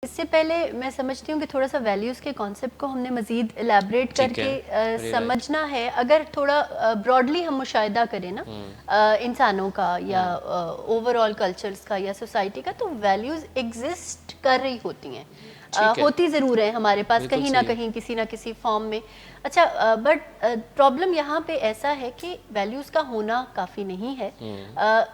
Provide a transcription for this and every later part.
इससे पहले मैं समझती हूँ कि थोड़ा सा वैल्यूज़ के कॉन्सेप्ट को हमने मज़ीद एलैबोरेट करके समझना है। अगर थोड़ा ब्रॉडली हम मुशाहिदा करें ना इंसानों का या ओवरऑल कल्चर्स का या सोसाइटी का, तो वैल्यूज़ एग्जिस्ट कर रही होती हैं, होती ज़रूर है हमारे पास कहीं ना कहीं किसी ना किसी फॉर्म में। अच्छा, बट प्रॉब्लम यहाँ पे ऐसा है कि वैल्यूज़ का होना काफ़ी नहीं है।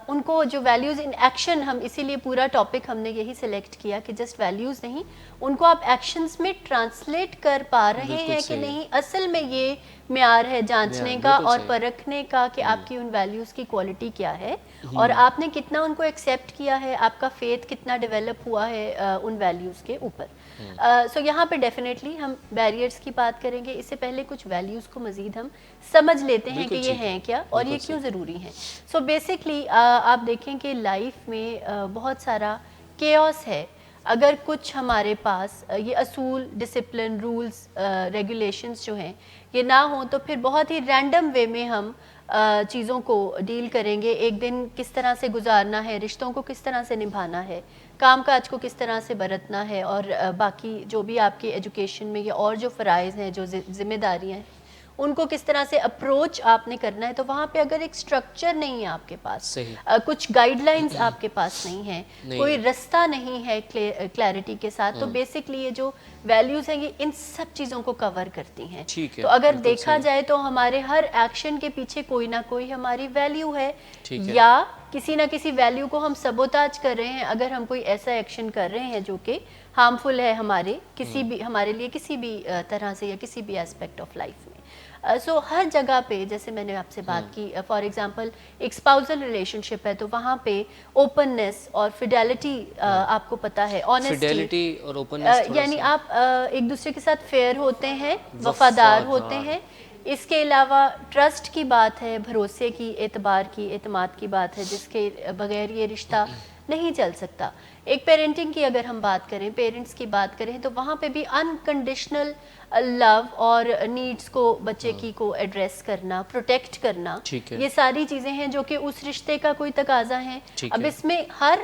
उनको जो वैल्यूज़ इन एक्शन, हम इसीलिए पूरा टॉपिक हमने यही सिलेक्ट किया कि जस्ट वैल्यूज़ नहीं, उनको आप एक्शंस में ट्रांसलेट कर पा रहे हैं कि नहीं। असल में ये म्यार है जांचने का और परखने का कि आपकी उन वैल्यूज़ की क्वालिटी क्या है और आपने कितना उनको एक्सेप्ट किया है, आपका फेथ कितना डेवलप हुआ है उन वैल्यूज़ के ऊपर। सो यहाँ पे डेफिनेटली हम बैरियर्स की बात करेंगे। इससे पहले कुछ वैल्यूज़ को मज़ीद हम समझ लेते हैं कि ये हैं क्या और ये क्यों ज़रूरी हैं। सो बेसिकली आप देखें कि लाइफ में बहुत सारा केओस है। अगर कुछ हमारे पास ये असूल, डिसिप्लिन, रूल्स, रेगुलेशंस जो हैं ये ना हो, तो फिर बहुत ही रैंडम वे में हम चीज़ों को डील करेंगे। एक दिन किस तरह से गुजारना है, रिश्तों को किस तरह से निभाना है, कामकाज को किस तरह से बरतना है, और बाकी जो भी आपके एजुकेशन में या और जो फ़राइज़ हैं, जो ज़िम्मेदारियाँ हैं, उनको किस तरह से अप्रोच आपने करना है। तो वहाँ पे अगर एक स्ट्रक्चर नहीं है आपके पास, कुछ गाइडलाइंस आपके पास नहीं है, कोई रास्ता नहीं है क्लैरिटी के साथ, तो बेसिकली ये जो वैल्यूज़ हैं ये इन सब चीज़ों को कवर करती हैं। तो अगर देखा जाए तो हमारे हर एक्शन के पीछे कोई ना कोई हमारी वैल्यू है, या किसी ना किसी वैल्यू को हम सबोताज कर रहे हैं। अगर हम कोई ऐसा एक्शन कर रहे हैं जो कि हार्मफुल है हमारे किसी भी, हमारे लिए किसी भी तरह से या किसी भी एस्पेक्ट ऑफ लाइफ में। सो हर जगह पे, जैसे मैंने आपसे बात की, फॉर एग्जांपल एक स्पाउसल रिलेशनशिप है तो वहाँ पे ओपननेस और फिडेलिटी, आपको पता है, ऑनेस्टी और ओपननेस, यानी आप एक दूसरे के साथ फेयर होते हैं, वफादार होते हैं। इसके अलावा ट्रस्ट की बात है, भरोसे की, एतबार की, एतमाद की बात है, जिसके बगैर ये रिश्ता नहीं चल सकता। एक पेरेंटिंग की अगर हम बात करें, पेरेंट्स की बात करें, तो वहाँ पे भी अनकंडीशनल लव और नीड्स को, बच्चे की को एड्रेस करना, प्रोटेक्ट करना, ये सारी चीज़ें हैं जो कि उस रिश्ते का कोई तकाजा है। अब इसमें हर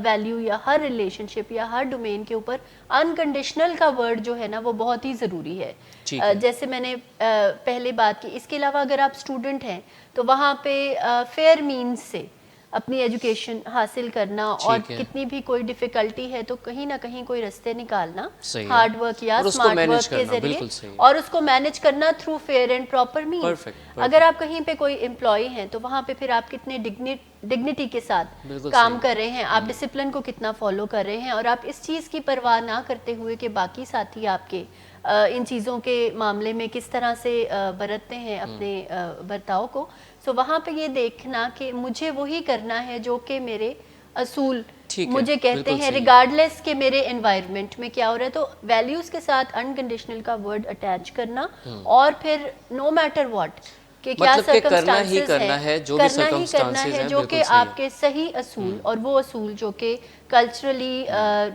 वैल्यू या हर रिलेशनशिप या हर डोमेन के ऊपर अनकंडीशनल का वर्ड जो है ना वो बहुत ही ज़रूरी है। जैसे मैंने पहले बात की। इसके अलावा अगर आप स्टूडेंट हैं तो वहाँ पे फेयर मीन्स से अपनी एजुकेशन हासिल करना, और कितनी भी कोई डिफ़िकल्टी है तो कहीं ना कहीं कोई रास्ते निकालना, हार्ड वर्क या स्मार्ट वर्क के ज़रिए, और उसको मैनेज करना through fair and proper means. अगर आप कहीं पे कोई एम्प्लॉय हैं तो वहाँ पे फिर आप कितने डिग्निटी के साथ काम कर रहे हैं, आप डिसिप्लिन को कितना फॉलो कर रहे हैं, और आप इस चीज़ की परवाह ना करते हुए कि बाकी साथी आपके इन चीज़ों के मामले में किस तरह से बरतते हैं अपने बर्ताव को। सो वहाँ पे ये देखना कि मुझे वही करना है जो कि मेरे असूल मुझे कहते हैं, रिगार्डलेस के मेरे एनवायरनमेंट में क्या हो रहा है। तो वैल्यूज़ के साथ अनकंडीशनल का वर्ड अटैच करना, और फिर नो मैटर व्हाट कि क्या सर्कमस्टांसेस है, करना ही करना है जो कि आपके सही असूल, और वो असूल जो कि कल्चरली,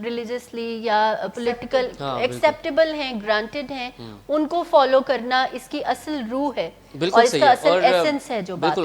रिलीजियसली या पॉलिटिकल एक्सेप्टेबल हैं, ग्रांटेड हैं, उनको फॉलो करना इसकी असल रूह है और इसका असल एसेंस है जो बात है।